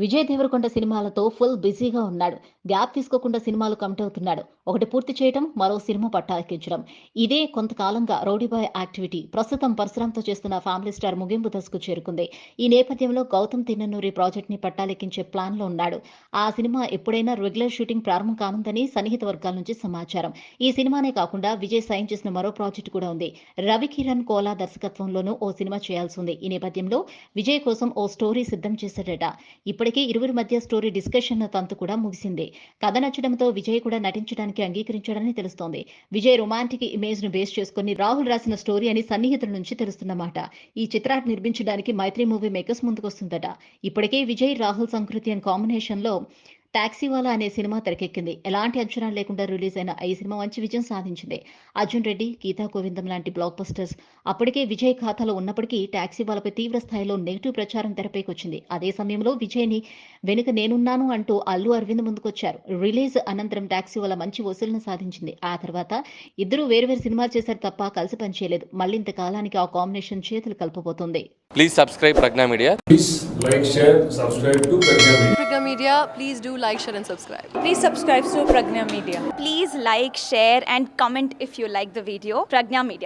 విజయ్ దేవరకొండ సినిమాలతో ఫుల్ బిజీగా ఉన్నాడు. గ్యాప్ తీసుకోకుండా సినిమాలు కమిట్ అవుతున్నాడు. ఒకటి పూర్తి చేయడం, మరో సినిమా పట్టాలెక్కించడం. ఇదే కొంతకాలంగా రౌడీబాయ్ యాక్టివిటీ. ప్రస్తుతం పరశురామ్‌తో చేస్తున్న ఫ్యామిలీ స్టార్ ముగింపు దశకు చేరుకుంది. ఈ నేపథ్యంలో గౌతమ్ తిన్ననూరి ప్రాజెక్ట్‌ని పట్టాలెక్కించే ప్లాన్‌లో ఉన్నాడు. ఆ సినిమా ఎప్పుడైనా రెగ్యులర్ షూటింగ్ ప్రారంభం కానుందని సన్నిహిత వర్గాల నుంచి సమాచారం. ఈ సినిమానే కాకుండా విజయ్ సైన్ చేసిన మరో ప్రాజెక్ట్ కూడా ఉంది. రవికిరణ్ కోలా దర్శకత్వంలోనూ ఓ సినిమా చేయాల్సి ఉంది. ఈ నేపథ్యంలో విజయ్ కోసం ఓ స్టోరీ సిద్ధం చేశాడట. ఇప్పటికే ఇరువురి మధ్య స్టోరీ డిస్కషన్ తంతు కూడా ముగిసింది. కథ నచ్చడంతో విజయ్ కూడా నటించడానికి అంగీకరించాడని తెలుస్తోంది. విజయ్ రొమాంటిక్ ఇమేజ్ ను బేస్ చేసుకుని రాహుల్ రాసిన స్టోరీ అని సన్నిహితుల నుంచి తెలుస్తున్నమాట. ఈ చిత్రాన్ని నిర్మించడానికి మైత్రి మూవీ మేకర్స్ ముందుకొస్తుందట. ఇప్పటికే విజయ్ రాహుల్ సంకృతి అండ్ కాంబినేషన్ లో టాక్సీవాలా అనే సినిమా తెరకెక్కింది. ఎలాంటి అంచనాలు లేకుండా రిలీజ్ అయిన ఈ సినిమా మంచి విజయం సాధించింది. అర్జున్ రెడ్డి, గీతా గోవిందం లాంటి బ్లాక్ బస్టర్స్ అప్పటికే విజయ్ ఖాతాలో ఉన్నప్పటికీ టాక్సీవాలాపై తీవ్ర స్థాయిలో నెగిటివ్ ప్రచారం తెరపైకొచ్చింది. అదే సమయంలో విజయ్ని వెనుక నేనున్నాను అంటూ అల్లు అరవింద్ ముందుకొచ్చారు. రిలీజ్ అనంతరం టాక్సీవాలా మంచి వసూళ్లను సాధించింది. ఆ తర్వాత ఇద్దరూ వేరువేరు సినిమాలు చేశారు తప్ప కలిసి పనిచేయలేదు. మళ్ళింత కాలానికి ఆ కాంబినేషన్ చేతులు కలుపబోతోంది. Please subscribe Pragna Media. Please like, share, subscribe to Pragna Media. Pragna Media, please do like, share and subscribe. Please subscribe to Pragna Media. Please like, share and comment if you like the video. Pragna Media.